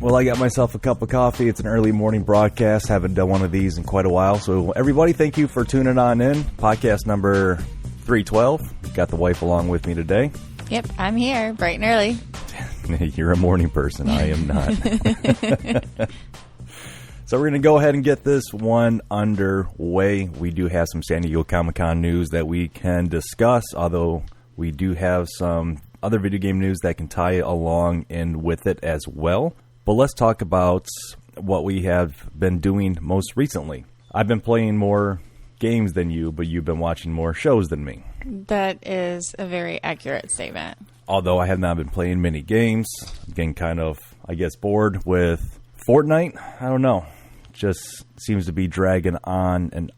Well, I got myself a cup of coffee. It's an early morning broadcast. Haven't done one of these in quite a while. So everybody, thank you for tuning on in. Podcast number 312. Got the wife along with me today. Yep, I'm here bright and early. You're a morning person. I am not. So we're going to go ahead and get this one underway. We do have some San Diego Comic-Con news that we can discuss, although we do have some other video game news that can tie along in with it as well. But let's talk about what we have been doing most recently. I've been playing more games than you, but you've been watching more shows than me. That is a very accurate statement. Although I have not been playing many games. I'm getting kind of, I guess, bored with Fortnite. I don't know. Just seems to be dragging on. And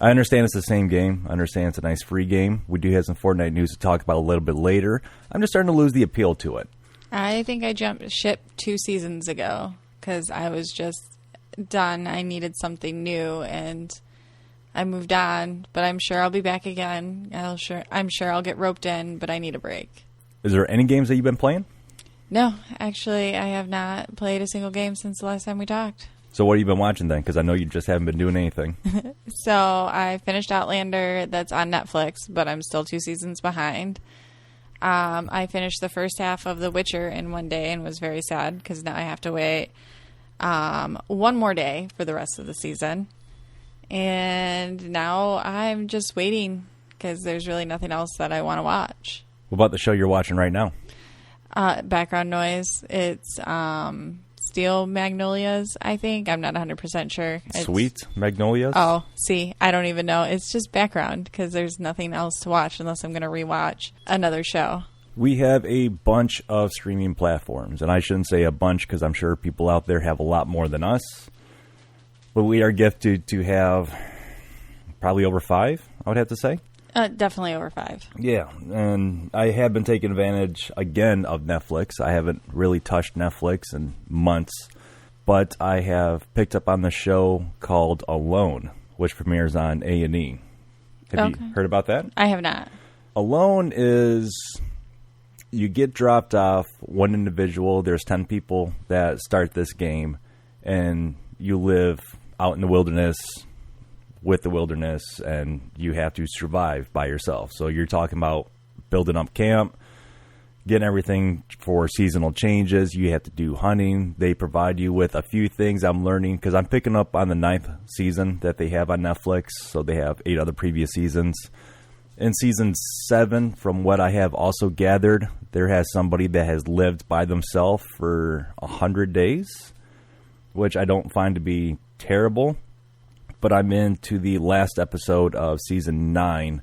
I understand it's the same game. I understand it's a nice free game. We do have some Fortnite news to talk about a little bit later. I'm just starting to lose the appeal to it. I think I jumped ship 2 seasons ago because I was just done. I needed something new, and I moved on. But I'm sure I'll be back again. I'm sure I'll get roped in, but I need a break. Is there any games that you've been playing? No, actually, I have not played a single game since the last time we talked. So what have you been watching then? Because I know you just haven't been doing anything. So I finished Outlander. That's on Netflix, but I'm still 2 seasons behind. I finished the first half of The Witcher in one day and was very sad because now I have to wait one more day for the rest of the season. And now I'm just waiting because there's really nothing else that I want to watch. What about the show you're watching right now? Background noise. It's Steel Magnolias, I think. I'm not 100% sure. Sweet Magnolias? Oh, see, I don't even know. It's just background because there's nothing else to watch unless I'm going to rewatch another show. We have a bunch of streaming platforms, and I shouldn't say a bunch because I'm sure people out there have a lot more than us. But we are gifted to have probably over 5, I would have to say. Definitely over 5. Yeah, and I have been taking advantage, again, of Netflix. I haven't really touched Netflix in months, but I have picked up on the show called Alone, which premieres on A&E. Have you heard about that? I have not. Alone is, you get dropped off, one individual, there's 10 people that start this game, and you live out in the wilderness with the wilderness, and you have to survive by yourself. So you're talking about building up camp, getting everything for seasonal changes. You have to do hunting. They provide you with a few things I'm learning because I'm picking up on the 9th season that they have on Netflix. So they have 8 other previous seasons. In season 7, from what I have also gathered, there has somebody that has lived by themselves for 100 days, which I don't find to be terrible. But I'm into the last episode of season 9,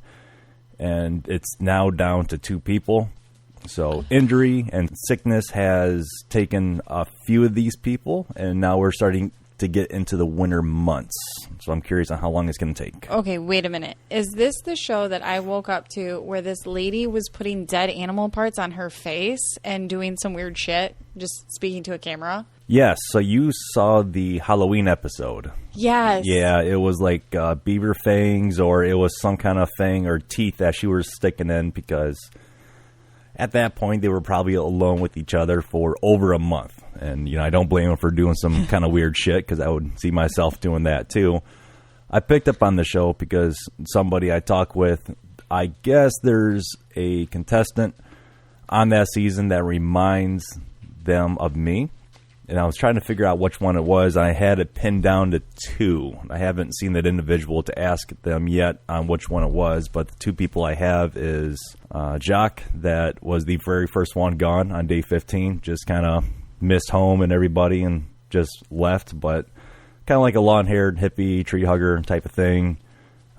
and it's now down to 2 people. So injury and sickness has taken a few of these people, and now we're starting to get into the winter months. So I'm curious on how long it's going to take. Okay, wait a minute. Is this the show that I woke up to where this lady was putting dead animal parts on her face and doing some weird shit, just speaking to a camera? Yes, so you saw the Halloween episode. Yes. Yeah, it was like beaver fangs, or it was some kind of fang or teeth that she was sticking in because at that point they were probably alone with each other for over a month. And, I don't blame them for doing some kind of weird shit because I would see myself doing that too. I picked up on the show because somebody I talk with, I guess there's a contestant on that season that reminds them of me. And I was trying to figure out which one it was. I had it pinned down to 2. I haven't seen that individual to ask them yet on which one it was. But the 2 people I have is Jacques, that was the very first one gone on day 15. Just kind of missed home and everybody and just left. But kind of like a long-haired hippie, tree hugger type of thing.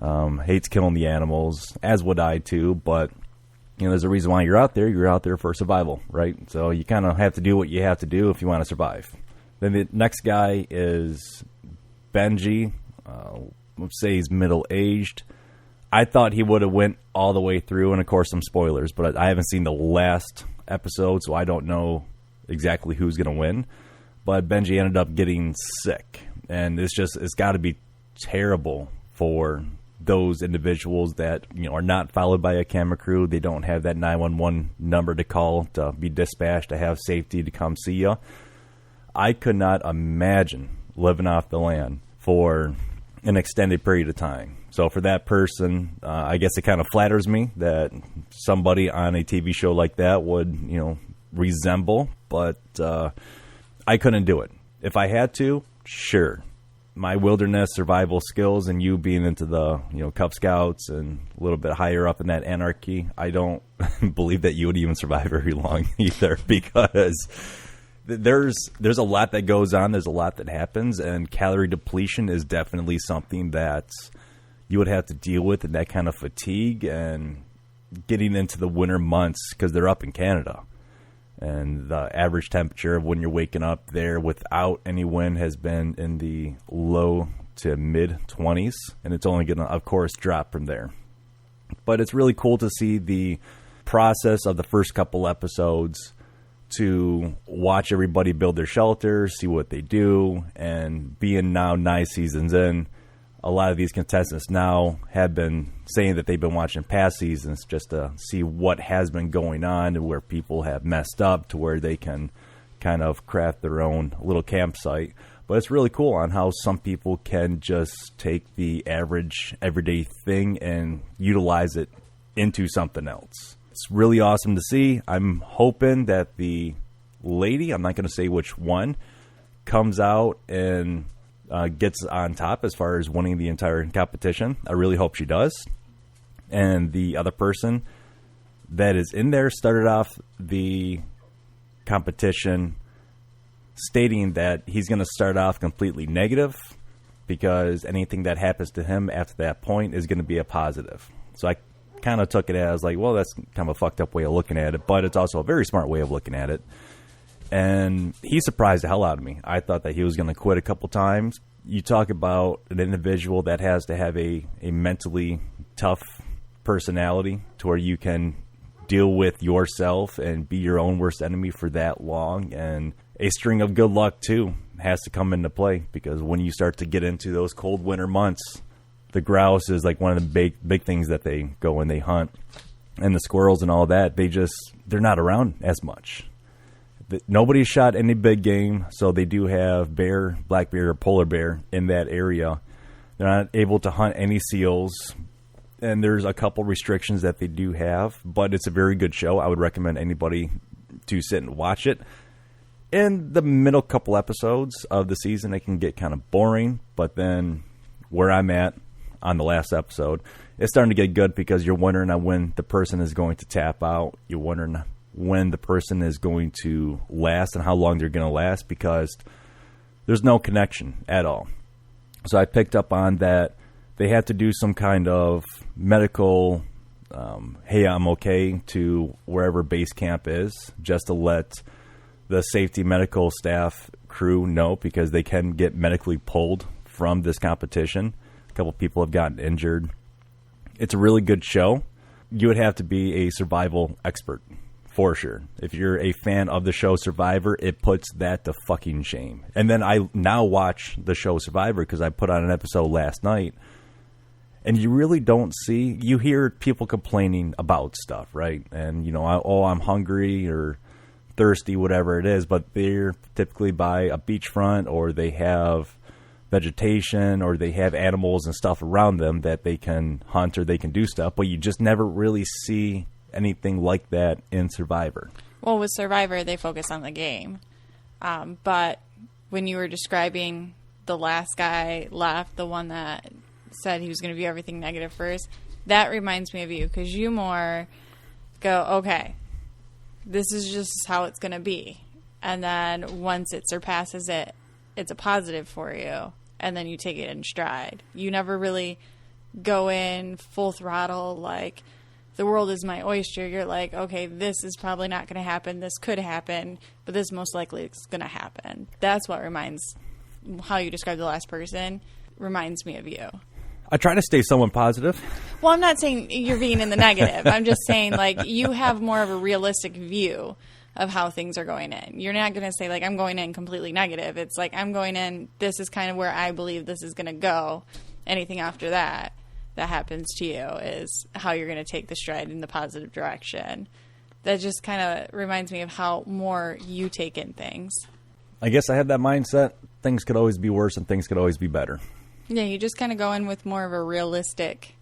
Hates killing the animals, as would I too. But there's a reason why you're out there. You're out there for survival, right? So you kind of have to do what you have to do if you want to survive. Then the next guy is Benji. Let's say he's middle-aged. I thought he would have went all the way through, and of course some spoilers, but I haven't seen the last episode, so I don't know exactly who's going to win. But Benji ended up getting sick, and it's got to be terrible for those individuals that are not followed by a camera crew. They don't have that 911 number to call to be dispatched to have safety to come see you. I could not imagine living off the land for an extended period of time. So for that person, I guess it kind of flatters me that somebody on a TV show like that would, resemble, but I couldn't do it. If I had to, sure. My wilderness survival skills and you being into the, Cub Scouts and a little bit higher up in that anarchy, I don't believe that you would even survive very long either, because there's a lot that goes on. There's a lot that happens, and calorie depletion is definitely something that you would have to deal with, and that kind of fatigue and getting into the winter months, because they're up in Canada. And the average temperature of when you're waking up there without any wind has been in the low to mid 20s. And it's only going to, of course, drop from there. But it's really cool to see the process of the first couple episodes, to watch everybody build their shelter, see what they do. And being now 9 seasons in, a lot of these contestants now have been saying that they've been watching past seasons just to see what has been going on and where people have messed up, to where they can kind of craft their own little campsite. But it's really cool on how some people can just take the average everyday thing and utilize it into something else. It's really awesome to see. I'm hoping that the lady, I'm not going to say which one, comes out and gets on top as far as winning the entire competition. I really hope she does. And the other person that is in there started off the competition stating that he's going to start off completely negative, because anything that happens to him after that point is going to be a positive. So I kind of took it as like, well, that's kind of a fucked up way of looking at it, but it's also a very smart way of looking at it. And he surprised the hell out of me. I thought that he was going to quit a couple times. You talk about an individual that has to have a mentally tough personality, to where you can deal with yourself and be your own worst enemy for that long. And a string of good luck, too, has to come into play, because when you start to get into those cold winter months, the grouse is like one of the big things that they go and they hunt. And the squirrels and all that, they're not around as much. Nobody shot any big game, so they do have bear, black bear, or polar bear in that area. They're not able to hunt any seals, and there's a couple restrictions that they do have, but it's a very good show. I would recommend anybody to sit and watch it. In the middle couple episodes of the season, it can get kind of boring, but then where I'm at on the last episode, it's starting to get good, because you're wondering when the person is going to tap out. You're wondering when the person is going to last and how long they're going to last, because there's no connection at all. So I picked up on that they have to do some kind of medical, hey, I'm okay, to wherever base camp is, just to let the safety medical staff crew know, because they can get medically pulled from this competition. A couple people have gotten injured. It's a really good show. You would have to be a survival expert, for sure. If you're a fan of the show Survivor, it puts that to fucking shame. And then I now watch the show Survivor because I put on an episode last night. And you really don't see, you hear people complaining about stuff, right? And, I'm hungry or thirsty, whatever it is. But they're typically by a beachfront, or they have vegetation, or they have animals and stuff around them that they can hunt or they can do stuff. But you just never really see anything like that in Survivor. Well, with Survivor, they focus on the game. But when you were describing the last guy left, the one that said he was going to view everything negative first, that reminds me of you, because you more go, okay, this is just how it's going to be. And then once it surpasses it, it's a positive for you. And then you take it in stride. You never really go in full throttle like, the world is my oyster. You're like, okay, this is probably not going to happen. This could happen, but this most likely is going to happen. That's what how you describe the last person reminds me of you. I try to stay somewhat positive. Well, I'm not saying you're being in the negative. I'm just saying, like, you have more of a realistic view of how things are going in. You're not going to say, like, I'm going in completely negative. It's like, I'm going in, this is kind of where I believe this is going to go. Anything after that happens to you is how you're going to take the stride in the positive direction. That just kind of reminds me of how more you take in things. I guess I have that mindset. Things could always be worse and things could always be better. Yeah, you just kind of go in with more of a realistic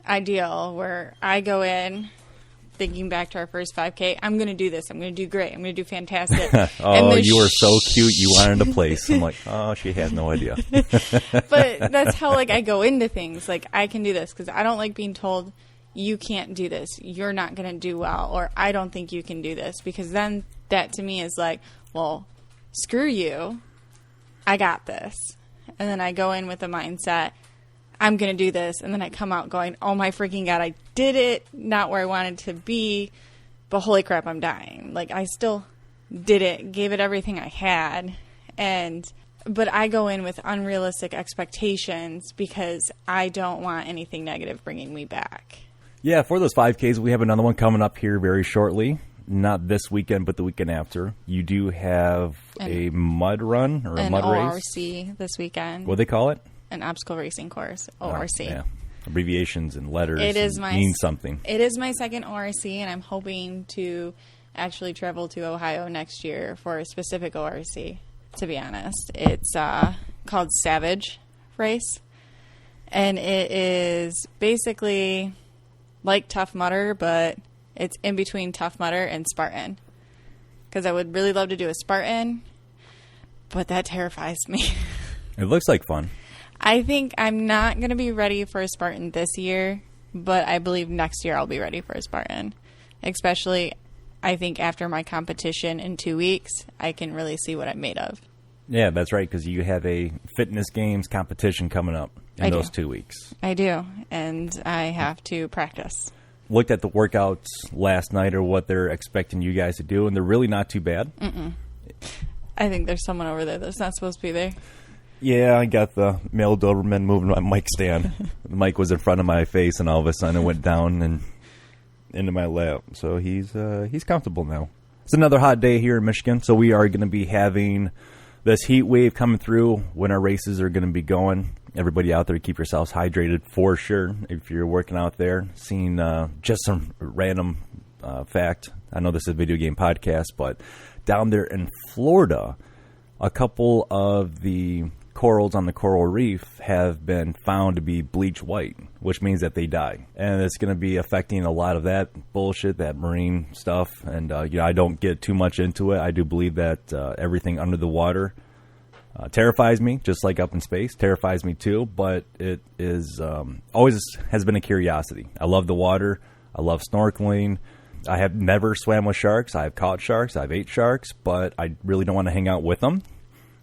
ideal where I go in thinking back to our first 5K, I'm going to do this. I'm going to do great. I'm going to do fantastic. Oh, you were so cute. You wanted a place. I'm like, oh, she has no idea. But that's how, like, I go into things. Like, I can do this because I don't like being told, you can't do this. You're not going to do well. Or I don't think you can do this. Because then that to me is like, well, screw you. I got this. And then I go in with a mindset, I'm going to do this. And then I come out going, oh my freaking God, I did it. Not where I wanted to be. But holy crap, I'm dying. Like, I still did it, gave it everything I had. But I go in with unrealistic expectations because I don't want anything negative bringing me back. Yeah, for those 5Ks, we have another one coming up here very shortly. Not this weekend, but the weekend after. You do have a mud run or a mud race. An ORC this weekend. What do they call it? An obstacle racing course, ORC. Oh, yeah. Abbreviations and letters mean something. It is my second ORC, and I'm hoping to actually travel to Ohio next year for a specific ORC, to be honest. It's called Savage Race, and it is basically like Tough Mudder, but it's in between Tough Mudder and Spartan. Because I would really love to do a Spartan, but that terrifies me. It looks like fun. I think I'm not going to be ready for a Spartan this year, but I believe next year I'll be ready for a Spartan. Especially, I think after my competition in 2 weeks, I can really see what I'm made of. Yeah, that's right, because you have a fitness games competition coming up in those 2 weeks. I do, and I have to practice. Looked at the workouts last night or what they're expecting you guys to do, and they're really not too bad. I think there's someone over there that's not supposed to be there. Yeah, I got the male Doberman moving my mic stand. The mic was in front of my face, and all of a sudden it went down and into my lap. So he's comfortable now. It's another hot day here in Michigan, so we are going to be having this heat wave coming through when our races are going to be going. Everybody out there, keep yourselves hydrated for sure. If you're working out there, seeing just some random fact. I know this is a video game podcast, but down there in Florida, a couple of the corals on the coral reef have been found to be bleach white, which means that they die. And it's going to be affecting a lot of that bullshit, that marine stuff. And I don't get too much into it. I do believe that everything under the water terrifies me, just like up in space. Terrifies me too, but it is always has been a curiosity. I love the water. I love snorkeling. I have never swam with sharks. I've caught sharks. I've ate sharks, but I really don't want to hang out with them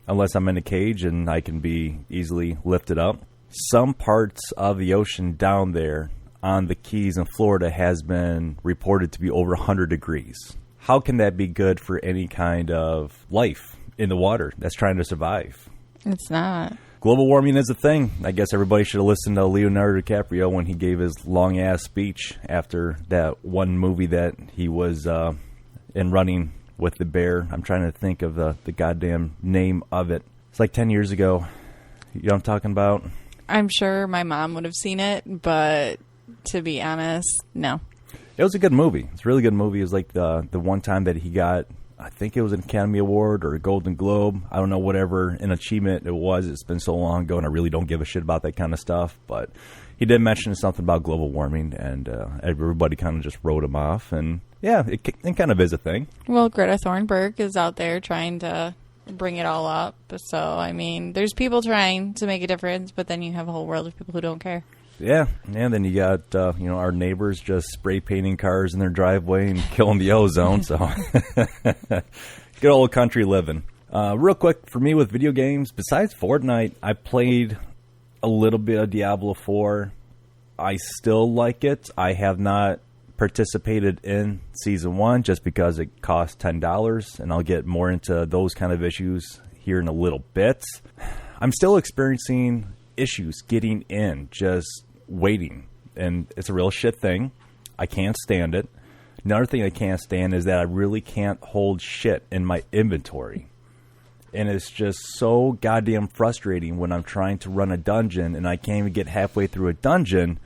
unless I'm in a cage and I can be easily lifted up. Some parts of the ocean down there on the Keys in Florida has been reported to be over 100 degrees. How can that be good for any kind of life in the water that's trying to survive? It's not. Global warming is a thing. I guess everybody should have listened to Leonardo DiCaprio when he gave his long-ass speech after that one movie that he was in running with the bear. I'm trying to think of the goddamn name of it. It's like 10 years ago. You know what I'm talking about? I'm sure my mom would have seen it, but to be honest, no. It was a good movie. It's a really good movie. It was like the one time that he got, I think it was an Academy Award or a Golden Globe. I don't know, whatever an achievement it was. It's been so long ago, and I really don't give a shit about that kind of stuff. But he did mention something about global warming, and everybody kind of just wrote him off. And yeah, it kind of is a thing. Well, Greta Thunberg is out there trying to bring it all up. So, I mean, there's people trying to make a difference, but then you have a whole world of people who don't care. Yeah, and then you got our neighbors just spray painting cars in their driveway and killing the ozone. So, good old country living. Real quick for me with video games, besides Fortnite, I played a little bit of Diablo 4. I still like it. I have not participated in Season 1 just because it costs $10, and I'll get more into those kind of issues here in a little bit. I'm still experiencing issues getting in, just waiting, and it's a real shit thing. I can't stand it. Another thing I can't stand is that I really can't hold shit in my inventory. And it's just so goddamn frustrating when I'm trying to run a dungeon and I can't even get halfway through a dungeon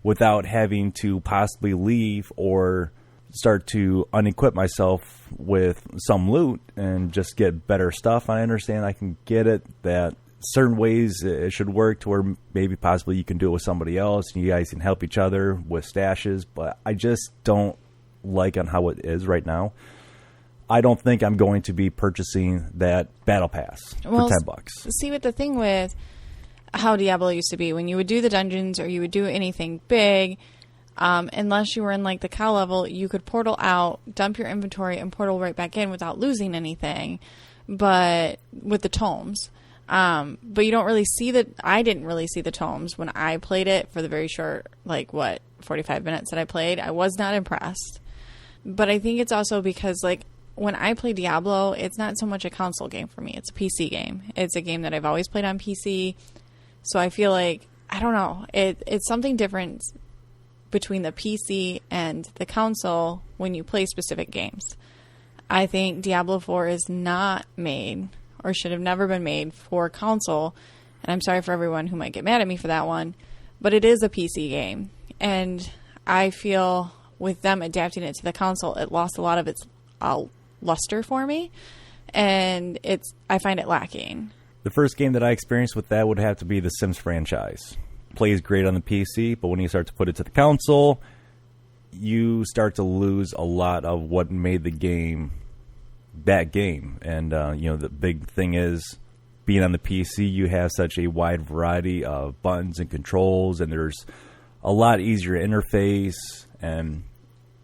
without having to possibly leave or start to unequip myself with some loot and just get better stuff. I understand I can get it, that certain ways it should work to where maybe possibly you can do it with somebody else and you guys can help each other with stashes, but I just don't like on how it is right now. I don't think I'm going to be purchasing that battle pass for $10. See, what the thing with how Diablo used to be, when you would do the dungeons or you would do anything big, unless you were in like the cow level, you could portal out, dump your inventory, and portal right back in without losing anything. But with the tomes, but you don't really see that. I didn't really see the tomes when I played it for the very short, 45 minutes that I played. I was not impressed. But I think it's also because when I play Diablo, it's not so much a console game for me. It's a PC game. It's a game that I've always played on PC. So I feel like, I don't know, it's something different between the PC and the console when you play specific games. I think Diablo 4 is not made, or should have never been made, for console. And I'm sorry for everyone who might get mad at me for that one. But it is a PC game. And I feel with them adapting it to the console, it lost a lot of its luster for me. And I find it lacking. The first game that I experienced with that would have to be the Sims franchise. Plays great on the PC, but when you start to put it to the console, you start to lose a lot of what made the game that game. And, the big thing is, being on the PC, you have such a wide variety of buttons and controls, and there's a lot easier interface, and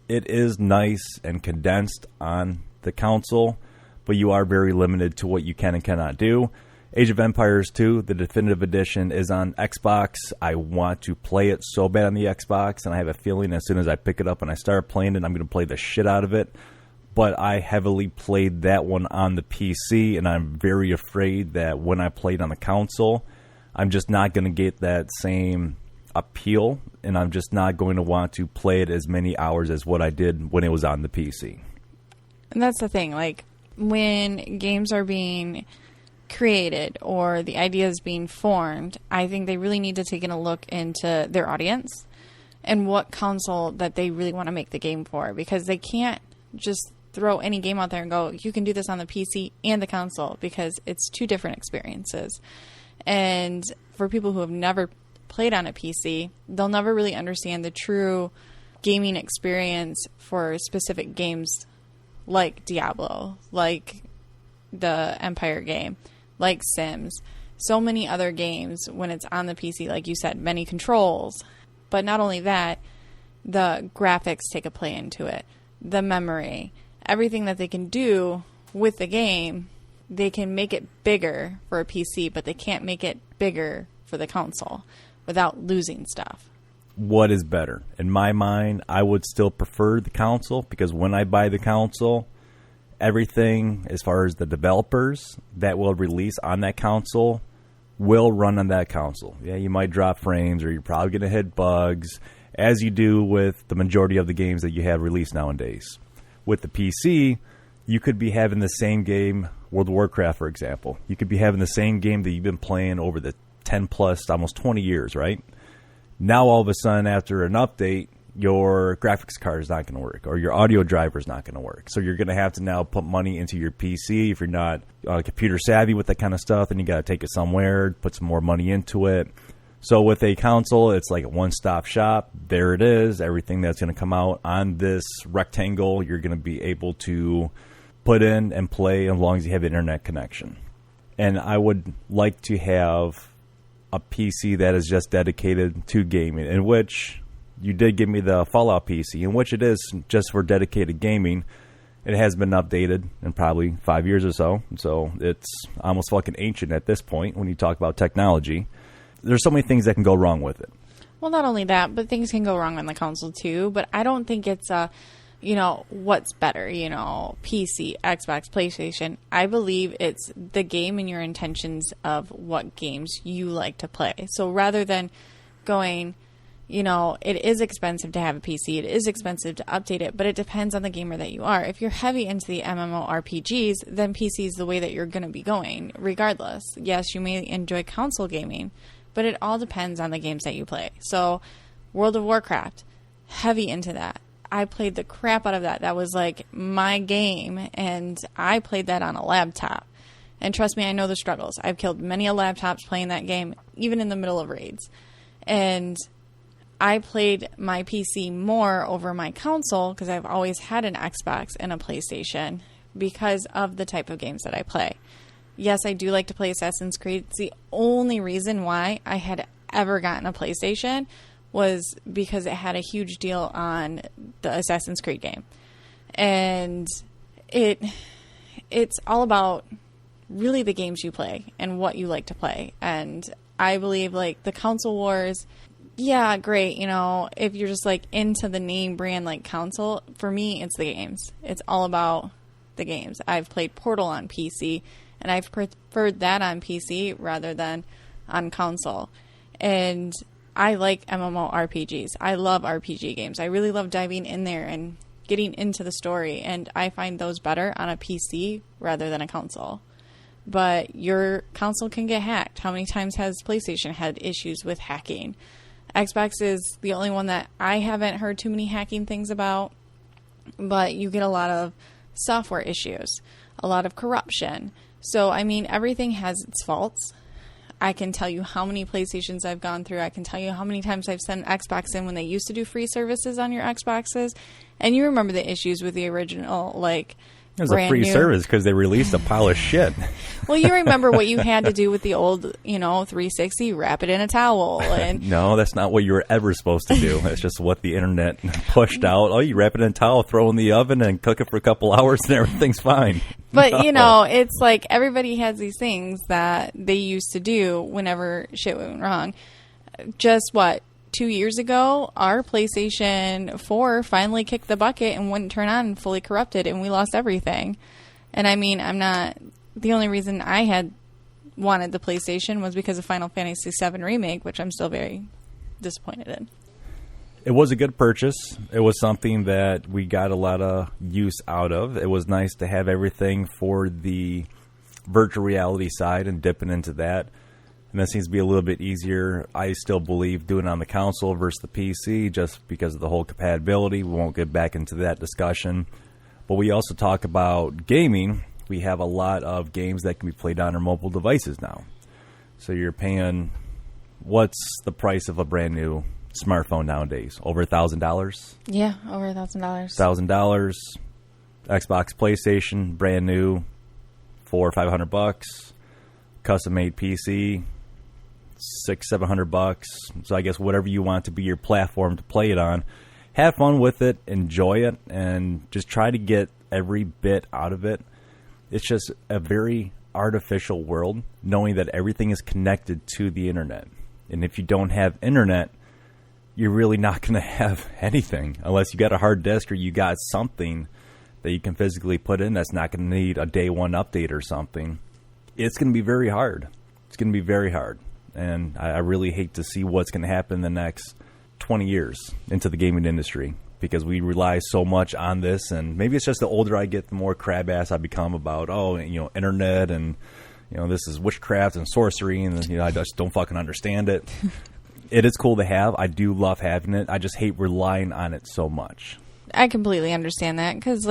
it is nice and condensed on the console, but you are very limited to what you can and cannot do. Age of Empires 2, the definitive edition, is on Xbox. I want to play it so bad on the Xbox, and I have a feeling as soon as I pick it up and I start playing it, I'm going to play the shit out of it. But I heavily played that one on the PC, and I'm very afraid that when I played on the console, I'm just not going to get that same appeal, and I'm just not going to want to play it as many hours as what I did when it was on the PC. And that's the thing, when games are being created or the ideas being formed, I think they really need to take a look into their audience and what console that they really want to make the game for, because they can't just throw any game out there and go, you can do this on the PC and the console, because it's two different experiences. And for people who have never played on a PC, they'll never really understand the true gaming experience for specific games like Diablo, like the Empire game, like Sims, so many other games when it's on the PC, like you said, many controls. But not only that, the graphics take a play into it, the memory, everything that they can do with the game. They can make it bigger for a PC, but they can't make it bigger for the console without losing stuff. What is better? In my mind, I would still prefer the console, because when I buy the console, everything as far as the developers that will release on that console will run on that console. Yeah, you might drop frames, or you're probably going to hit bugs, as you do with the majority of the games that you have released nowadays. With the PC, you could be having the same game, World of Warcraft, for example. You could be having the same game that you've been playing over the 10 plus, almost 20 years, right? Now, all of a sudden, after an update, your graphics card is not going to work, or your audio driver is not going to work. So you're going to have to now put money into your PC. If you're not computer savvy with that kind of stuff, then you got to take it somewhere, put some more money into it. So with a console, it's like a one-stop shop. There it is. Everything that's going to come out on this rectangle, you're going to be able to put in and play as long as you have an internet connection. And I would like to have a PC that is just dedicated to gaming, in which you did give me the Fallout PC, in which it is just for dedicated gaming. It has been updated in probably 5 years or so, so it's almost fucking ancient at this point when you talk about technology. There's so many things that can go wrong with it. Well, not only that, but things can go wrong on the console too. But I don't think it's what's better, PC, Xbox, PlayStation. I believe it's the game and your intentions of what games you like to play. So rather than going, it is expensive to have a PC, it is expensive to update it, but it depends on the gamer that you are. If you're heavy into the MMORPGs, then PC is the way that you're going to be going, regardless. Yes, you may enjoy console gaming, but it all depends on the games that you play. So, World of Warcraft, heavy into that. I played the crap out of that. That was like my game, and I played that on a laptop. And trust me, I know the struggles. I've killed many a laptops playing that game, even in the middle of raids. And I played my PC more over my console because I've always had an Xbox and a PlayStation because of the type of games that I play. Yes, I do like to play Assassin's Creed. It's the only reason why I had ever gotten a PlayStation was because it had a huge deal on the Assassin's Creed game. And it's all about really the games you play and what you like to play. And I believe like the console wars, yeah, great. You know, if you're just like into the name brand like console, for me, it's the games. It's all about the games. I've played Portal on PC, and I've preferred that on PC rather than on console. And I like MMORPGs. I love RPG games. I really love diving in there and getting into the story, and I find those better on a PC rather than a console. But your console can get hacked. How many times has PlayStation had issues with hacking? Xbox is the only one that I haven't heard too many hacking things about, but you get a lot of software issues, a lot of corruption. So, I mean, everything has its faults. I can tell you how many PlayStations I've gone through. I can tell you how many times I've sent Xbox in when they used to do free services on your Xboxes. And you remember the issues with the original, like, it was a free service because they released a pile of shit. Well, you remember what you had to do with the old, 360, wrap it in a towel. And no, that's not what you were ever supposed to do. That's just what the internet pushed out. Oh, you wrap it in a towel, throw it in the oven, and cook it for a couple hours, and everything's fine. But, it's like everybody has these things that they used to do whenever shit went wrong. Just 2 years ago, our PlayStation 4 finally kicked the bucket and wouldn't turn on and fully corrupted, and we lost everything. And I mean, the only reason I had wanted the PlayStation was because of Final Fantasy VII Remake, which I'm still very disappointed in. It was a good purchase. It was something that we got a lot of use out of. It was nice to have everything for the virtual reality side and dipping into that. And that seems to be a little bit easier. I still believe doing it on the console versus the PC just because of the whole compatibility. We won't get back into that discussion. But we also talk about gaming. We have a lot of games that can be played on our mobile devices now. So you're paying, what's the price of a brand new smartphone nowadays? Over $1,000? Yeah, over $1,000. $1,000. Xbox, PlayStation, brand new, $400 or $500. Custom-made PC, $600-700. So I guess whatever you want to be your platform to play it on, have fun with it, enjoy it, and just try to get every bit out of it. It's just a very artificial world, knowing that everything is connected to the internet. And if you don't have internet, you're really not going to have anything unless you got a hard disk or you got something that you can physically put in that's not going to need a day one update or something. It's going to be very hard. It's going to be very hard. And I really hate to see what's going to happen in the next 20 years into the gaming industry because we rely so much on this. And maybe it's just the older I get, the more crab ass I become about, internet and, this is witchcraft and sorcery. And, I just don't fucking understand it. It is cool to have. I do love having it. I just hate relying on it so much. I completely understand that because,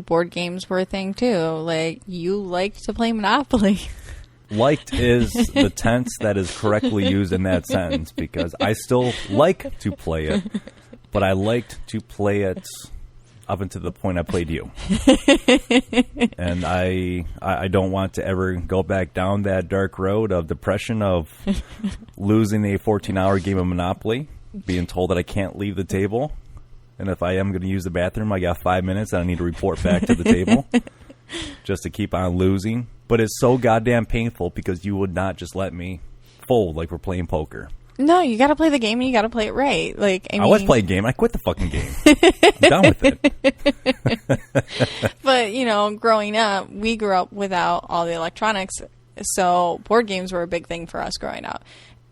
board games were a thing, too. Like, you like to play Monopoly. Liked is the tense that is correctly used in that sentence because I still like to play it, but I liked to play it up until the point I played you. And I don't want to ever go back down that dark road of depression of losing a 14-hour game of Monopoly, being told that I can't leave the table. And if I am going to use the bathroom, I got 5 minutes and I need to report back to the table just to keep on losing. But it's so goddamn painful because you would not just let me fold like we're playing poker. No, you got to play the game and you got to play it right. I was playing a game. I quit the fucking game. I'm done with it. But, growing up, we grew up without all the electronics. So board games were a big thing for us growing up.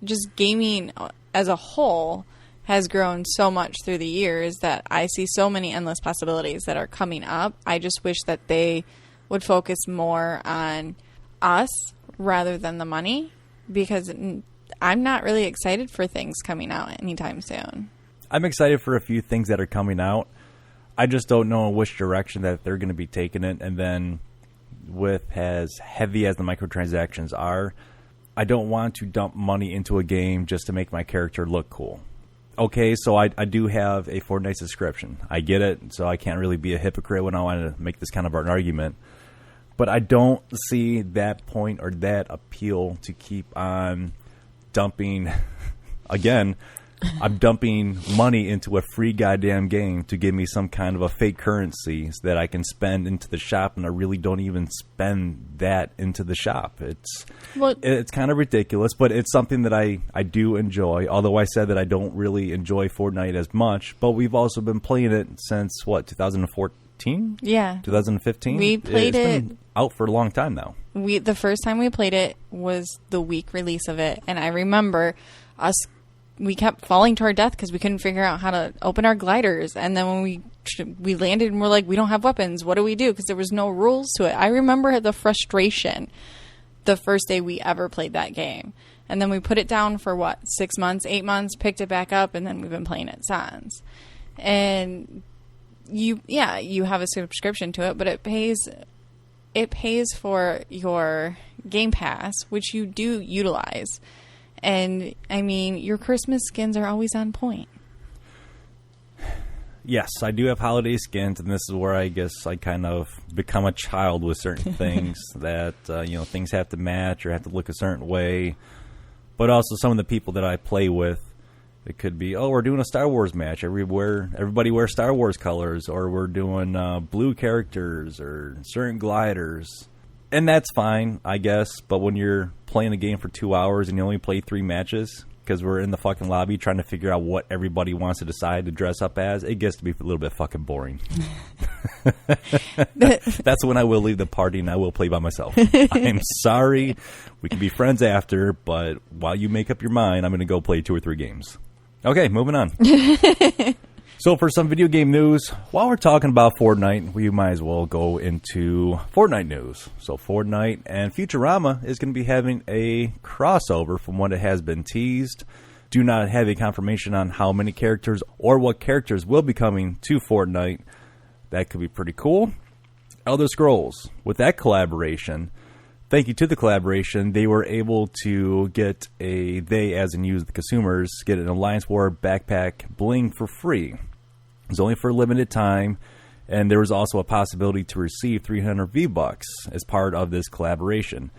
Just gaming as a whole has grown so much through the years that I see so many endless possibilities that are coming up. I just wish that they would focus more on us rather than the money because I'm not really excited for things coming out anytime soon. I'm excited for a few things that are coming out. I just don't know which direction that they're going to be taking it. And then with as heavy as the microtransactions are, I don't want to dump money into a game just to make my character look cool. Okay, so I do have a Fortnite subscription. I get it, so I can't really be a hypocrite when I want to make this kind of an argument. But I don't see that point or that appeal to keep on dumping. Again, I'm dumping money into a free goddamn game to give me some kind of a fake currency that I can spend into the shop, and I really don't even spend that into the shop. It's kind of ridiculous, but it's something that I do enjoy, although I said that I don't really enjoy Fortnite as much, but we've also been playing it since, 2014? Yeah. 2015? We played it. Been out for a long time now. The first time we played it was the week release of it, and I remember we kept falling to our death because we couldn't figure out how to open our gliders. And then when we landed and we're like, we don't have weapons. What do we do? Because there was no rules to it. I remember the frustration the first day we ever played that game. And then we put it down for 6 months, 8 months, picked it back up, and then we've been playing it since. And you have a subscription to it, but it pays for your Game Pass, which you do utilize. And, I mean, your Christmas skins are always on point. Yes, I do have holiday skins, and this is where I guess I kind of become a child with certain things that, things have to match or have to look a certain way. But also some of the people that I play with, it could be, we're doing a Star Wars match. Everybody wears Star Wars colors, or we're doing blue characters or certain gliders. And that's fine, I guess, but when you're playing a game for 2 hours and you only play 3 matches because we're in the fucking lobby trying to figure out what everybody wants to decide to dress up as, it gets to be a little bit fucking boring. That's when I will leave the party and I will play by myself. I'm sorry. We can be friends after, but while you make up your mind, I'm going to go play 2 or 3 games. Okay, moving on. So for some video game news, while we're talking about Fortnite, we might as well go into Fortnite news. So Fortnite and Futurama is going to be having a crossover from what it has been teased. Do not have a confirmation on how many characters or what characters will be coming to Fortnite. That could be pretty cool. Elder Scrolls, with that collaboration, thank you to the collaboration, they were able to get they as in you, the consumers, get an Alliance War backpack bling for free. It's only for a limited time, and there was also a possibility to receive 300 V-Bucks as part of this collaboration.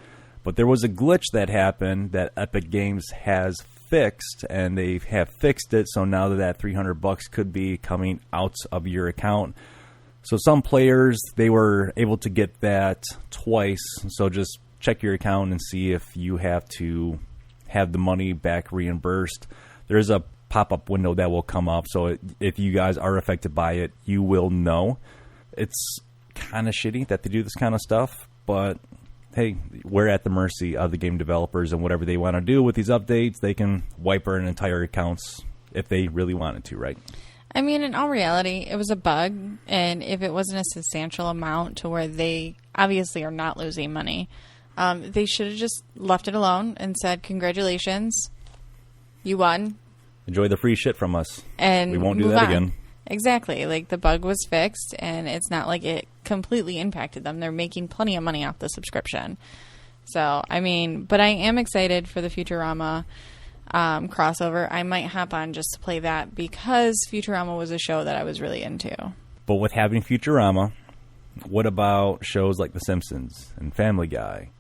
But there was a glitch that happened that Epic Games has fixed, and they have fixed it, so now that 300 bucks could be coming out of your account. So some players, they were able to get that twice, so just check your account and see if you have to have the money back reimbursed. There's a pop-up window that will come up, so if you guys are affected by it, you will know. It's kind of shitty that they do this kind of stuff, but hey, we're at the mercy of the game developers, and whatever they want to do with these updates, they can wipe our entire accounts if they really wanted to, right? I mean, in all reality, it was a bug, and if it wasn't a substantial amount to where they obviously are not losing money, they should have just left it alone and said, congratulations, you won. Enjoy the free shit from us. And we won't do that again. Exactly. Like, the bug was fixed, and it's not like it completely impacted them. They're making plenty of money off the subscription. So, I mean, but I am excited for the Futurama crossover. I might hop on just to play that because Futurama was a show that I was really into. But with having Futurama, what about shows like The Simpsons and Family Guy?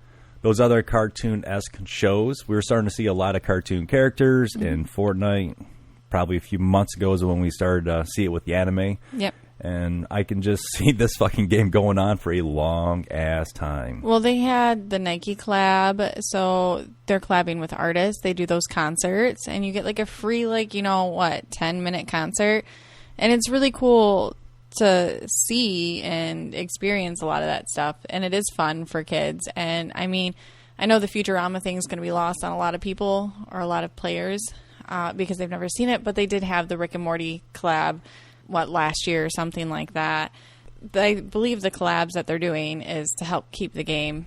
Those other cartoon-esque shows, we were starting to see a lot of cartoon characters in Fortnite. Probably a few months ago is when we started to see it with the anime. Yep. And I can just see this fucking game going on for a long-ass time. Well, they had the Nike collab, so they're collabing with artists. They do those concerts, and you get like a free, 10-minute concert. And it's really cool to see and experience a lot of that stuff, and it is fun for kids. And I mean, I know the Futurama thing is going to be lost on a lot of people or a lot of players because they've never seen it, but they did have the Rick and Morty collab last year or something like that. I believe the collabs that they're doing is to help keep the game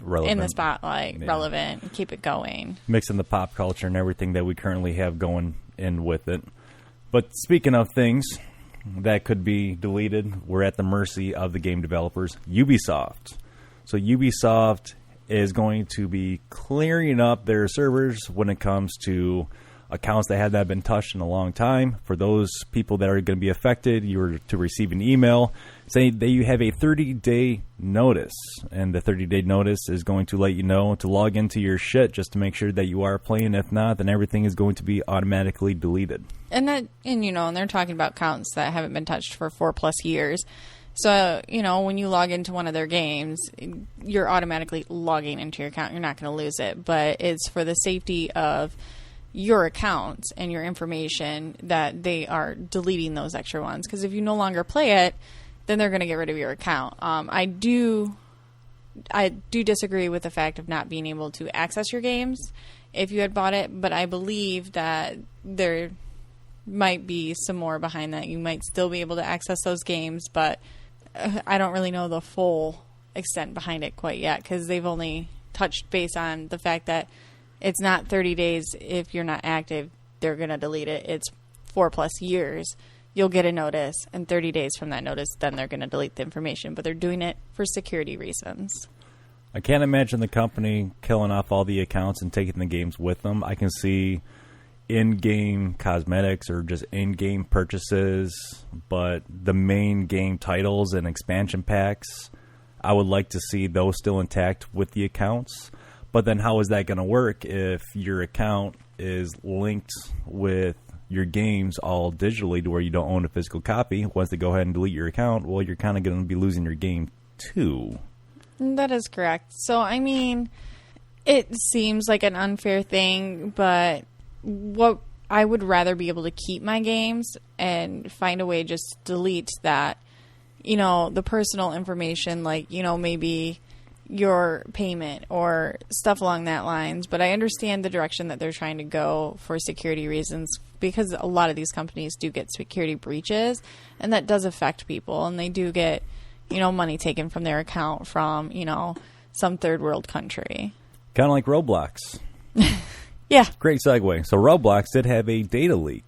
relevant, in the spotlight, relevant, and keep it going, mixing the pop culture and everything that we currently have going in with it. But speaking of things, that could be deleted, we're at the mercy of the game developers, Ubisoft. So Ubisoft is going to be clearing up their servers when it comes to accounts that have not been touched in a long time. For those people that are going to be affected, you're to receive an email saying that you have a 30-day notice. And the 30-day notice is going to let you know to log into your shit just to make sure that you are playing. If not, then everything is going to be automatically deleted. And they're talking about accounts that haven't been touched for 4+ years. So, when you log into one of their games, you're automatically logging into your account. You're not going to lose it. But it's for the safety of your account and your information that they are deleting those extra ones. Because if you no longer play it, then they're going to get rid of your account. I do disagree with the fact of not being able to access your games if you had bought it. But I believe that there might be some more behind that. You might still be able to access those games, but I don't really know the full extent behind it quite yet, because they've only touched base on the fact that it's not 30 days if you're not active, they're going to delete it. It's 4+ years. You'll get a notice, and 30 days from that notice, then they're going to delete the information. But they're doing it for security reasons. I can't imagine the company killing off all the accounts and taking the games with them. I can see in-game cosmetics or just in-game purchases, but the main game titles and expansion packs, I would like to see those still intact with the accounts. But then how is that going to work if your account is linked with your games all digitally to where you don't own a physical copy? Once they go ahead and delete your account, well, you're kind of going to be losing your game too. That is correct. So, it seems like an unfair thing, but what I would rather be able to keep my games and find a way just to delete that, the personal information, like, maybe your payment or stuff along that lines. But I understand the direction that they're trying to go for security reasons, because a lot of these companies do get security breaches, and that does affect people, and they do get, money taken from their account from, some third world country. Kind of like Roblox. Yeah. Great segue. So Roblox did have a data leak.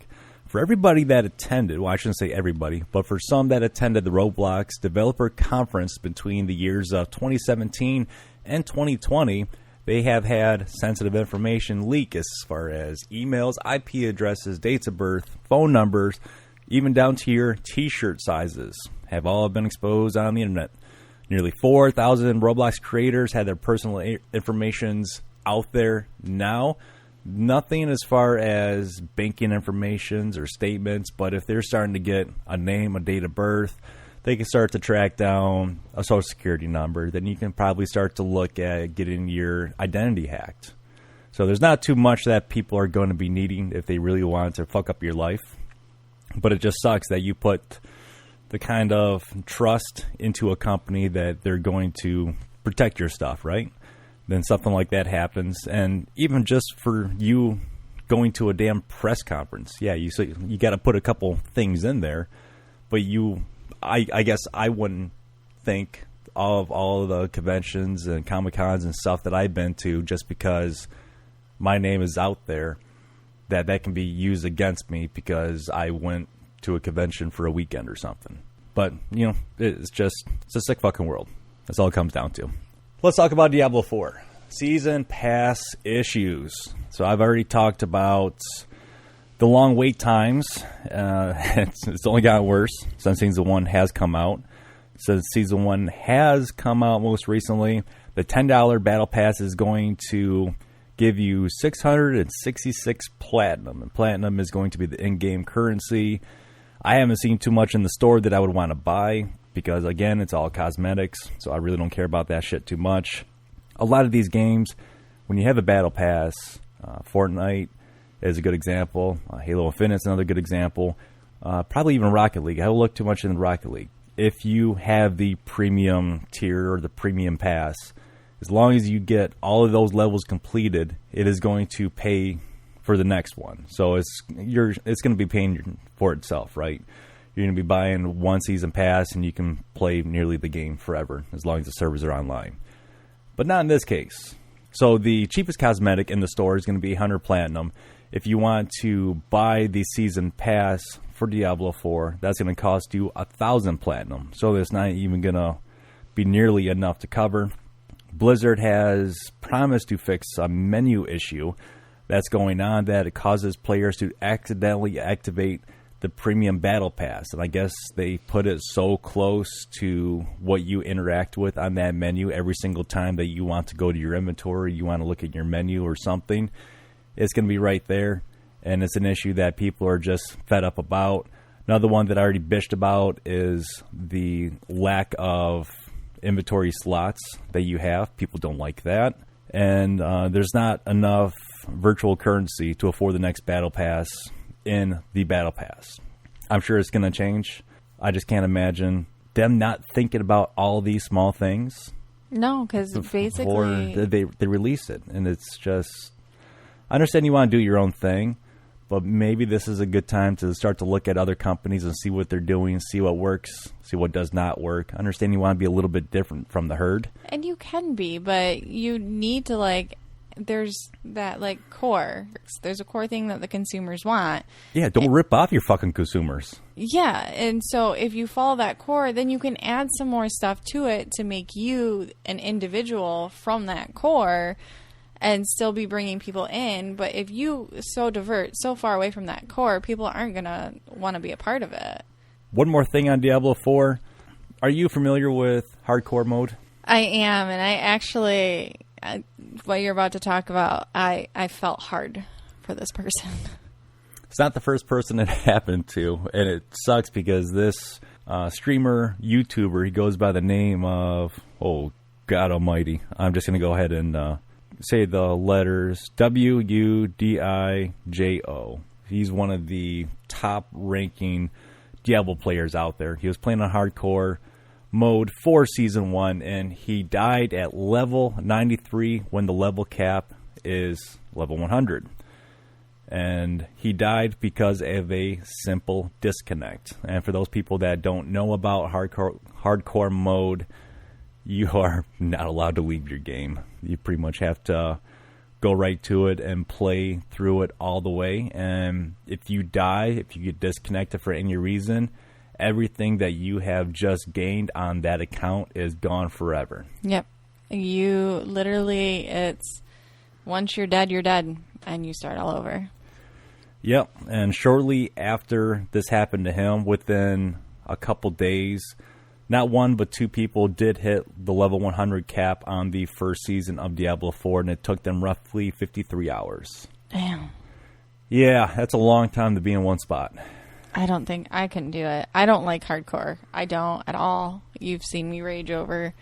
For everybody that attended, well, I shouldn't say everybody, but for some that attended the Roblox developer conference between the years of 2017 and 2020, they have had sensitive information leak as far as emails, IP addresses, dates of birth, phone numbers, even down to your T-shirt sizes have all been exposed on the internet. Nearly 4,000 Roblox creators had their personal informations out there now. Nothing as far as banking informations or statements, but if they're starting to get a name, a date of birth, they can start to track down a social security number. Then you can probably start to look at getting your identity hacked. So there's not too much that people are going to be needing if they really want to fuck up your life. But it just sucks that you put the kind of trust into a company that they're going to protect your stuff, right? Then something like that happens. And even just for you going to a damn press conference, yeah, you got to put a couple things in there. But I guess I wouldn't think of all of the conventions and Comic-Cons and stuff that I've been to just because my name is out there, that can be used against me because I went to a convention for a weekend or something. But, it's a sick fucking world. That's all it comes down to. Let's talk about Diablo 4. Season Pass issues. So I've already talked about the long wait times. It's only gotten worse since Season 1 has come out. Since Season 1 has come out most recently, the $10 Battle Pass is going to give you 666 Platinum. And Platinum is going to be the in-game currency. I haven't seen too much in the store that I would want to buy because, again, it's all cosmetics, so I really don't care about that shit too much. A lot of these games, when you have a Battle Pass, Fortnite is a good example. Halo Infinite is another good example. Probably even Rocket League. I don't look too much in Rocket League. If you have the premium tier or the premium pass, as long as you get all of those levels completed, it is going to pay for the next one. So it's going to be paying for itself, right? You're going to be buying one season pass and you can play nearly the game forever as long as the servers are online. But not in this case. So the cheapest cosmetic in the store is going to be 100 Platinum. If you want to buy the season pass for Diablo 4, that's going to cost you 1,000 platinum. So it's not even going to be nearly enough to cover. Blizzard has promised to fix a menu issue that's going on, that it causes players to accidentally activate the premium battle pass. And I guess they put it so close to what you interact with on that menu every single time that you want to go to your inventory, you want to look at your menu or something, it's going to be right there. And it's an issue that people are just fed up about. Another one that I already bitched about is the lack of inventory slots that you have. People don't like that. And there's not enough virtual currency to afford the next battle pass in the battle pass. I'm sure it's going to change. I just can't imagine them not thinking about all these small things. No, because basically they release it, and it's just, I understand you want to do your own thing, but maybe this is a good time to start to look at other companies and see what they're doing, see what works, see what does not work. I understand you want to be a little bit different from the herd. And you can be, but you need to, there's that, core. There's a core thing that the consumers want. Yeah, don't rip off your fucking consumers. Yeah, and so if you follow that core, then you can add some more stuff to it to make you an individual from that core and still be bringing people in. But if you divert so far away from that core, people aren't going to want to be a part of it. One more thing on Diablo 4. Are you familiar with hardcore mode? I am, and I actually, what you're about to talk about, I felt hard for this person. It's not the first person it happened to, and it sucks because this streamer, YouTuber, he goes by the name of, oh, God almighty. I'm just going to go ahead and say the letters WUDIJO. He's one of the top-ranking Diablo players out there. He was playing on hardcore mode for Season 1, and he died at level 93 when the level cap is level 100. And he died because of a simple disconnect. And for those people that don't know about hardcore mode, you are not allowed to leave your game. You pretty much have to go right to it and play through it all the way. And if you die, if you get disconnected for any reason, everything that you have just gained on that account is gone forever. Yep. You literally, it's once you're dead, and you start all over. Yep. And shortly after this happened to him, within a couple days, not one but two people did hit the level 100 cap on the first season of Diablo 4, and it took them roughly 53 hours. Damn. Yeah, that's a long time to be in one spot. I don't think I can do it. I don't like hardcore. I don't at all. You've seen me rage over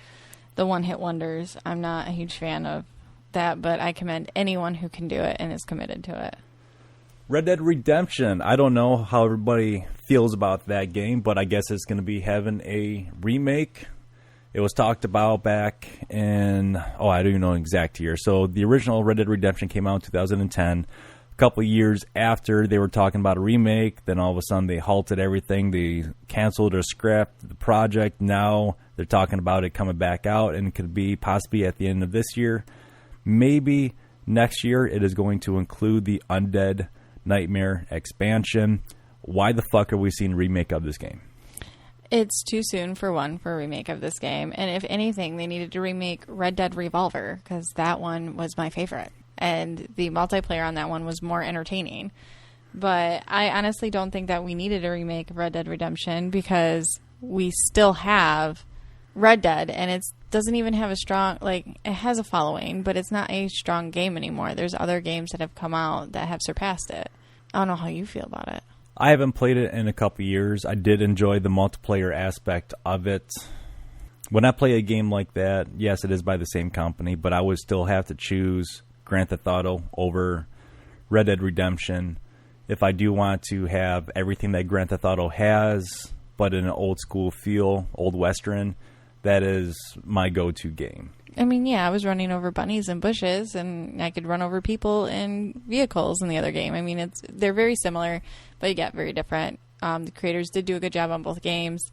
the one-hit wonders. I'm not a huge fan of that, but I commend anyone who can do it and is committed to it. Red Dead Redemption. I don't know how everybody feels about that game, but I guess it's going to be having a remake. It was talked about back in, I don't even know the exact year. So the original Red Dead Redemption came out in 2010. A couple of years after they were talking about a remake, then all of a sudden they halted everything. They canceled or scrapped the project. Now they're talking about it coming back out, and it could be possibly at the end of this year. Maybe next year it is going to include the Undead Nightmare expansion. Why the fuck are we seeing a remake of this game? It's too soon for a remake of this game. And if anything, they needed to remake Red Dead Revolver, because that one was my favorite. And the multiplayer on that one was more entertaining. But I honestly don't think that we needed a remake of Red Dead Redemption, because we still have Red Dead, and it doesn't even have a strong, it has a following, but it's not a strong game anymore. There's other games that have come out that have surpassed it. I don't know how you feel about it. I haven't played it in a couple years. I did enjoy the multiplayer aspect of it. When I play a game like that, yes, it is by the same company, but I would still have to choose Grand Theft Auto over Red Dead Redemption if I do want to have everything that Grand Theft Auto has, but in an old school feel, old Western. That is my go-to game. I mean, yeah, I was running over bunnies and bushes, and I could run over people and vehicles in the other game. I mean, they're very similar, but you get very different. The creators did do a good job on both games.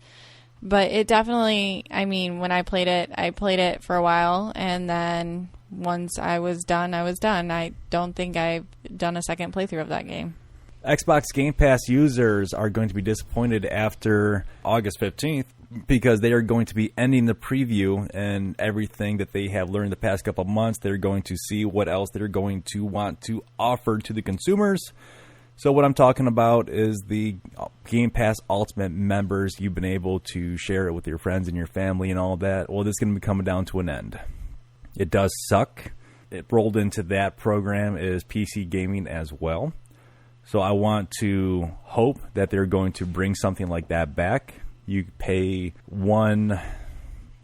But it definitely, I mean, when I played it for a while, and then once I was done, I was done. I don't think I've done a second playthrough of that game. Xbox Game Pass users are going to be disappointed after August 15th because they are going to be ending the preview and everything that they have learned the past couple of months. They're going to see what else they're going to want to offer to the consumers. So what I'm talking about is the Game Pass Ultimate members. You've been able to share it with your friends and your family and all that. Well, this is going to be coming down to an end. It does suck. It rolled into that program is PC gaming as well. So I want to hope that they're going to bring something like that back. You pay one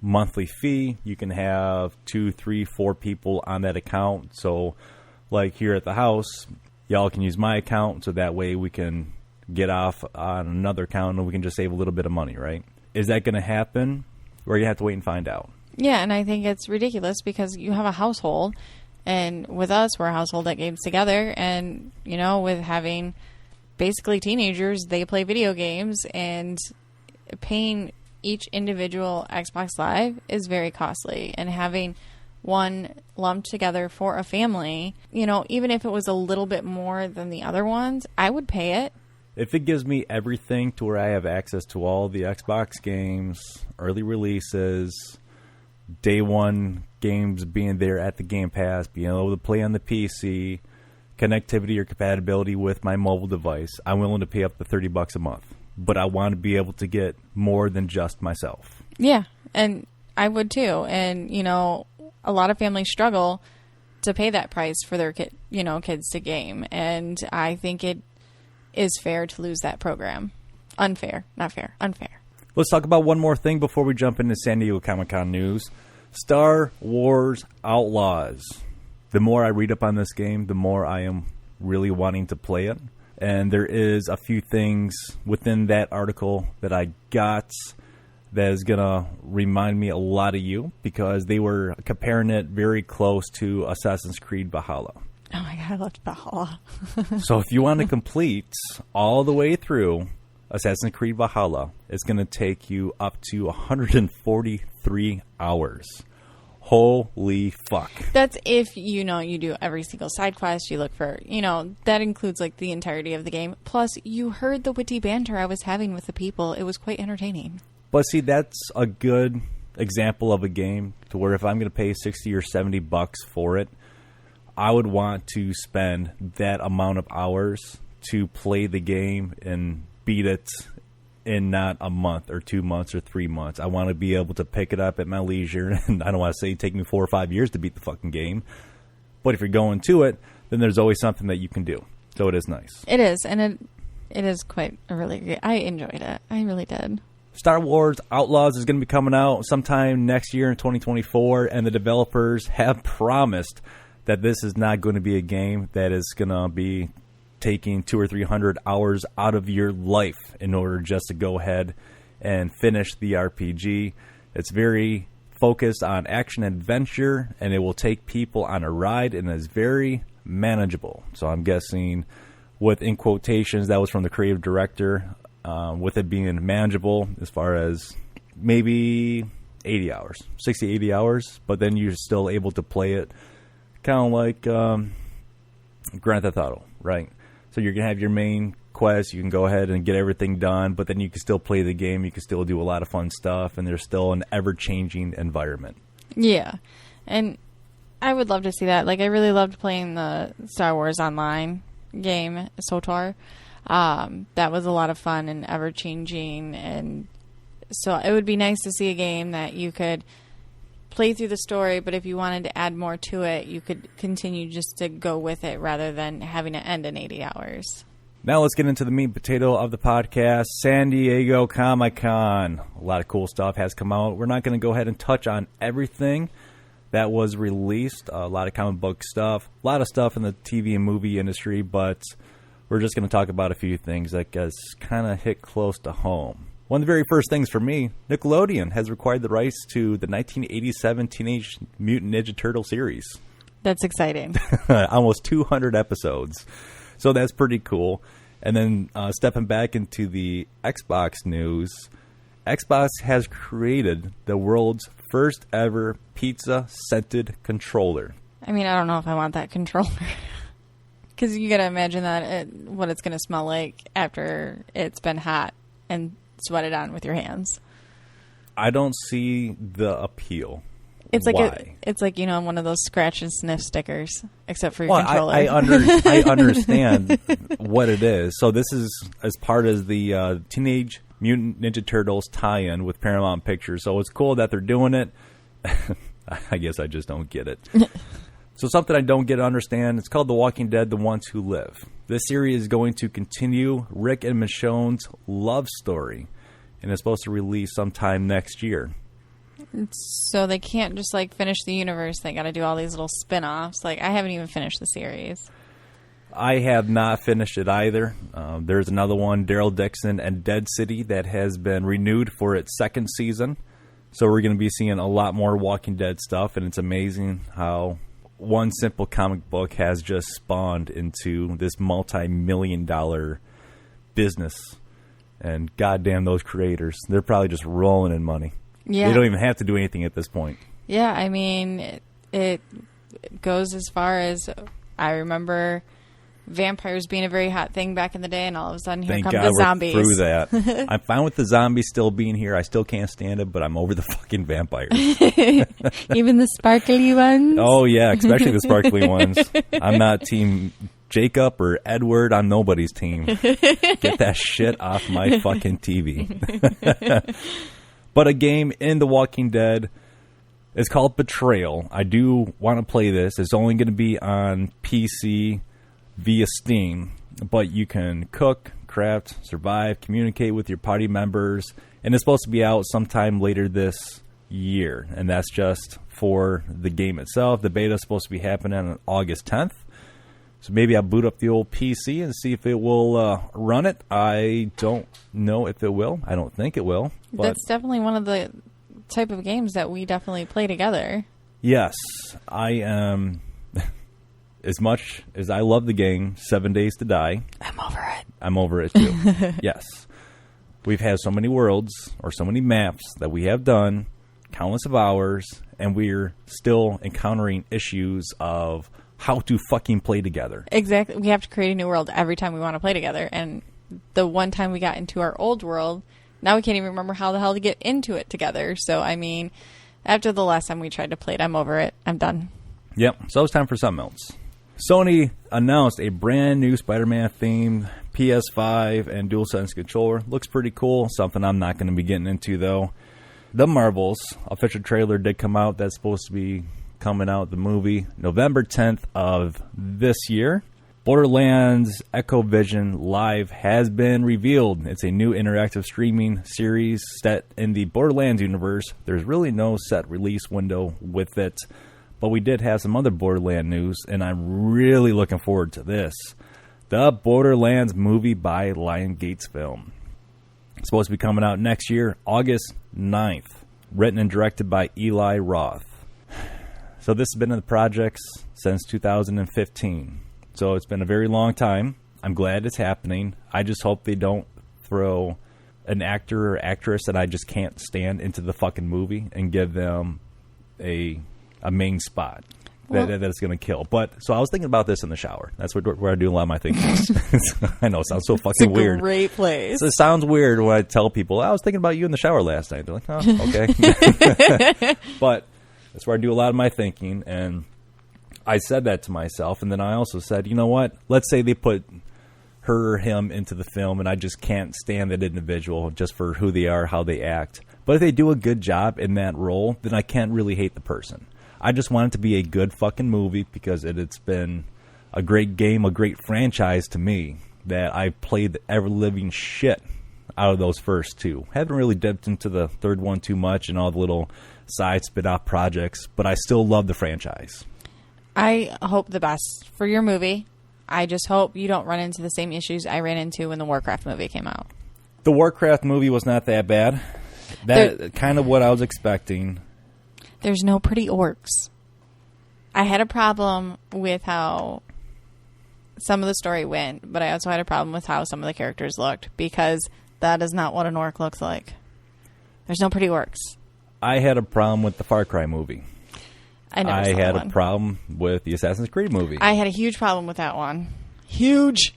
monthly fee. You can have 2, 3, 4 people on that account. So like here at the house, y'all can use my account so that way we can get off on another account and we can just save a little bit of money, right? Is that going to happen? Or you have to wait and find out? Yeah, and I think it's ridiculous because you have a household. And with us, we're a household that games together. And, you know, with having basically teenagers, they play video games. And paying each individual Xbox Live is very costly. And having one lumped together for a family, you know, even if it was a little bit more than the other ones, I would pay it. If it gives me everything to where I have access to all the Xbox games, early releases, day one games being there at the Game Pass, being able to play on the PC, connectivity or compatibility with my mobile device, I'm willing to pay up to $30 a month. But I want to be able to get more than just myself. Yeah, and I would too. And, you know, a lot of families struggle to pay that price for their kids to game. And I think it is fair to lose that program. Unfair. Not fair. Unfair. Let's talk about one more thing before we jump into San Diego Comic-Con news. Star Wars Outlaws. The more I read up on this game, the more I am really wanting to play it. And there is a few things within that article that I got that is going to remind me a lot of you because they were comparing it very close to Assassin's Creed Valhalla. Oh my God, I loved Valhalla. So if you want to complete all the way through Assassin's Creed Valhalla, it's going to take you up to 143 hours. Holy fuck. That's if, you know, you do every single side quest, you look for, you know, that includes like the entirety of the game. Plus, you heard the witty banter I was having with the people. It was quite entertaining. But see, that's a good example of a game to where if I'm going to pay $60 or $70 for it, I would want to spend that amount of hours to play the game and beat it in not a month or 2 months or 3 months. I want to be able to pick it up at my leisure, and I don't want to say take me 4 or 5 years to beat the fucking game. But if you're going to it, then there's always something that you can do. So it is nice. It is, and it is quite a really great. I enjoyed it. I really did. Star Wars Outlaws is going to be coming out sometime next year in 2024, and the developers have promised that this is not going to be a game that is going to be taking 200 or 300 hours out of your life in order just to go ahead and finish the RPG. It's very focused on action adventure, and it will take people on a ride, and is very manageable. So I'm guessing with, in quotations, that was from the creative director, with it being manageable as far as maybe 80 hours, 60, 80 hours, but then you're still able to play it kind of like Grand Theft Auto, right? So you're going to have your main quest. You can go ahead and get everything done, but then you can still play the game. You can still do a lot of fun stuff, and there's still an ever-changing environment. Yeah, and I would love to see that. Like, I really loved playing the Star Wars Online game, SOTOR. That was a lot of fun and ever-changing, and so it would be nice to see a game that you could play through the story, but if you wanted to add more to it, you could continue just to go with it rather than having to end in 80 hours. Now let's get into the meat and potato of the podcast. San Diego Comic-Con. A lot of cool stuff has come out. We're not going to go ahead and touch on everything that was released. A lot of comic book stuff. A lot of stuff in the TV and movie industry, but we're just going to talk about a few things that kind of hit close to home. One of the very first things for me, Nickelodeon has acquired the rights to the 1987 Teenage Mutant Ninja Turtle series. That's exciting. Almost 200 episodes. So that's pretty cool. And then stepping back into the Xbox news, Xbox has created the world's first ever pizza-scented controller. I mean, I don't know if I want that controller. Because you got to imagine what it's going to smell like after it's been hot and sweated on with your hands. I don't see the appeal. It's like Why? it's like, one of those scratch and sniff stickers, except for your controller. I understand what it is. So this is as part of the Teenage Mutant Ninja Turtles tie-in with Paramount Pictures. So it's cool that they're doing it. I guess I just don't get it. So something I don't get to understand, it's called The Walking Dead, The Ones Who Live. This series is going to continue Rick and Michonne's love story, and it's supposed to release sometime next year. So they can't just, finish the universe. They got to do all these little spin-offs. I haven't even finished the series. I have not finished it either. There's another one, Daryl Dixon and Dead City, that has been renewed for its second season. So we're going to be seeing a lot more Walking Dead stuff, and it's amazing how one simple comic book has just spawned into this multi-million-dollar business. And goddamn those creators. They're probably just rolling in money. Yeah. They don't even have to do anything at this point. Yeah, I mean, it goes as far as I remember vampires being a very hot thing back in the day, and all of a sudden here come the zombies. Through that. I'm fine with the zombies still being here. I still can't stand it, but I'm over the fucking vampires. Even the sparkly ones? Oh, yeah, especially the sparkly ones. I'm not team Jacob or Edward. I'm nobody's team. Get that shit off my fucking TV. But a game in The Walking Dead is called Betrayal. I do want to play this. It's only going to be on PC via Steam, but you can cook, craft, survive, communicate with your party members, and it's supposed to be out sometime later this year, and that's just for the game itself. The beta is supposed to be happening on August 10th, so maybe I'll boot up the old PC and see if it will run it. I don't know if it will. I don't think it will. But that's definitely one of the type of games that we definitely play together. Yes, I am. As much as I love the game, 7 Days to Die, I'm over it. I'm over it too. Yes. We've had so many worlds or so many maps that we have done, countless of hours, and we're still encountering issues of how to fucking play together. Exactly. We have to create a new world every time we want to play together. And the one time we got into our old world, now we can't even remember how the hell to get into it together. So, I mean, after the last time we tried to play it, I'm over it. I'm done. Yep. So it's time for something else. Sony announced a brand new Spider-Man themed PS5 and DualSense controller. Looks pretty cool. Something I'm not going to be getting into, though. The Marvels official trailer did come out. That's supposed to be coming out, the movie, November 10th of this year. Borderlands Echo Vision Live has been revealed. It's a new interactive streaming series set in the Borderlands universe. There's really no set release window with it. But we did have some other Borderlands news, and I'm really looking forward to this. The Borderlands Movie by Lionsgate Film. It's supposed to be coming out next year, August 9th. Written and directed by Eli Roth. So this has been in the projects since 2015. So it's been a very long time. I'm glad it's happening. I just hope they don't throw an actor or actress that I just can't stand into the fucking movie and give them a main spot that it's going to kill. But so I was thinking about this in the shower. That's where I do a lot of my thinking. I know it sounds so fucking weird. It's a great place. So it sounds weird when I tell people, I was thinking about you in the shower last night. They're like, oh, okay. But that's where I do a lot of my thinking. And I said that to myself. And then I also said, you know what? Let's say they put her or him into the film, and I just can't stand that individual just for who they are, how they act. But if they do a good job in that role, then I can't really hate the person. I just want it to be a good fucking movie because it's been a great game, a great franchise to me that I played the ever-living shit out of those first two. Haven't really dipped into the third one too much and all the little side spin-off projects, but I still love the franchise. I hope the best for your movie. I just hope you don't run into the same issues I ran into when the Warcraft movie came out. The Warcraft movie was not that bad. That kind of what I was expecting. There's no pretty orcs. I had a problem with how some of the story went, but I also had a problem with how some of the characters looked, because that is not what an orc looks like. There's no pretty orcs. I had a problem with the Far Cry movie. I had a problem with the Assassin's Creed movie. I had a huge problem with that one. Huge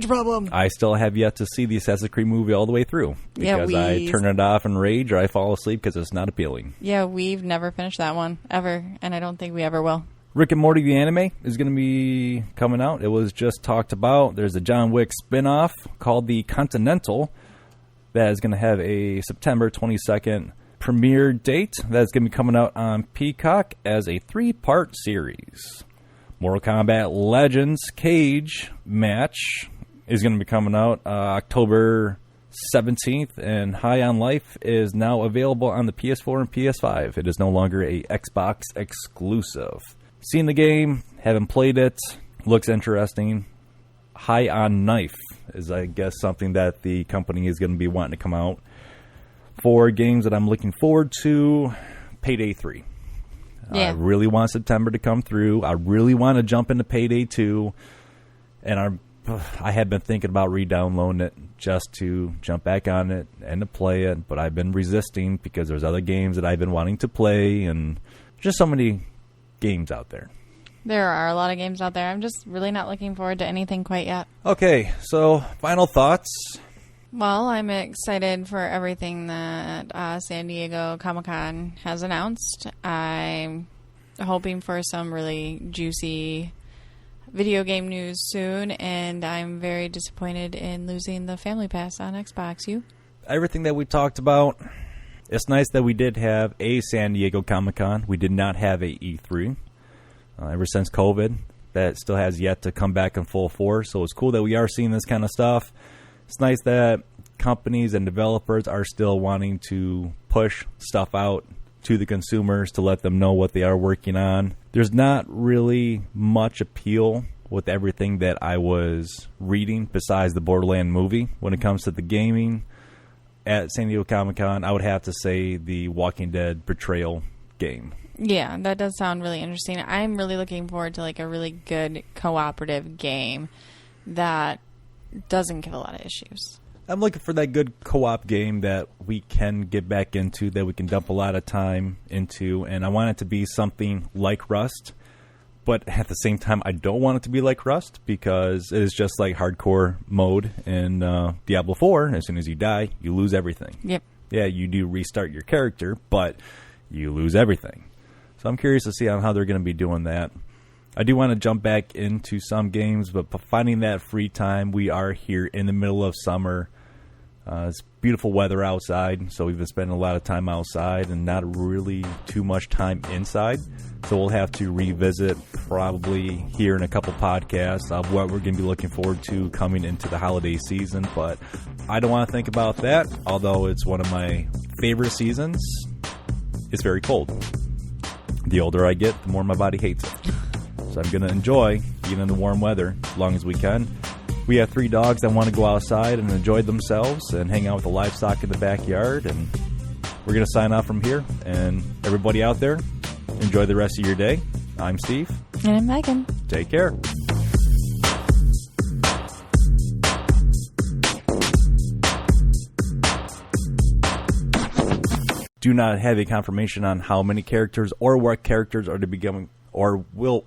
problem. I still have yet to see the Assassin's Creed movie all the way through because I turn it off in rage or I fall asleep because it's not appealing. Yeah, we've never finished that one, ever, and I don't think we ever will. Rick and Morty the anime is going to be coming out. It was just talked about. There's a John Wick spinoff called The Continental that is going to have a September 22nd premiere date. That's going to be coming out on Peacock as a 3-part series. Mortal Kombat Legends Cage match is going to be coming out October 17th, and High on Life is now available on the PS4 and PS5. It is no longer a Xbox exclusive. Seen the game, haven't played it, looks interesting. High on Knife is, I guess, something that the company is going to be wanting to come out for. Games that I'm looking forward to. Payday 3. Yeah. I really want September to come through. I really want to jump into Payday 2. And I have been thinking about re-downloading it just to jump back on it and to play it. But I've been resisting because there's other games that I've been wanting to play. And just so many games out there. There are a lot of games out there. I'm just really not looking forward to anything quite yet. Okay, so final thoughts. Well, I'm excited for everything that San Diego Comic-Con has announced. I'm hoping for some really juicy video game news soon, and I'm very disappointed in losing the Family Pass on Xbox. You? Everything that we talked about, it's nice that we did have a San Diego Comic-Con. We did not have a E3. Ever since COVID, that still has yet to come back in full force, so it's cool that we are seeing this kind of stuff. It's nice that companies and developers are still wanting to push stuff out to the consumers to let them know what they are working on. There's not really much appeal with everything that I was reading besides the Borderlands movie. When it comes to the gaming at San Diego Comic-Con, I would have to say the Walking Dead Betrayal game. Yeah, that does sound really interesting. I'm really looking forward to like a really good cooperative game that doesn't give a lot of issues. I'm looking for that good co-op game that we can get back into, that we can dump a lot of time into, and I want it to be something like Rust, but at the same time, I don't want it to be like Rust because it is just like hardcore mode in Diablo 4. As soon as you die, you lose everything. Yep. Yeah, you do restart your character, but you lose everything. So I'm curious to see how they're going to be doing that. I do want to jump back into some games, but finding that free time, we are here in the middle of summer. It's beautiful weather outside, so we've been spending a lot of time outside and not really too much time inside. So we'll have to revisit probably here in a couple podcasts of what we're going to be looking forward to coming into the holiday season. But I don't want to think about that, although it's one of my favorite seasons. It's very cold. The older I get, the more my body hates it. So I'm going to enjoy being in the warm weather as long as we can. We have 3 dogs that want to go outside and enjoy themselves and hang out with the livestock in the backyard. And we're going to sign off from here. And everybody out there, enjoy the rest of your day. I'm Steve. And I'm Megan. Take care. Do not have a confirmation on how many characters or what characters are to be coming or will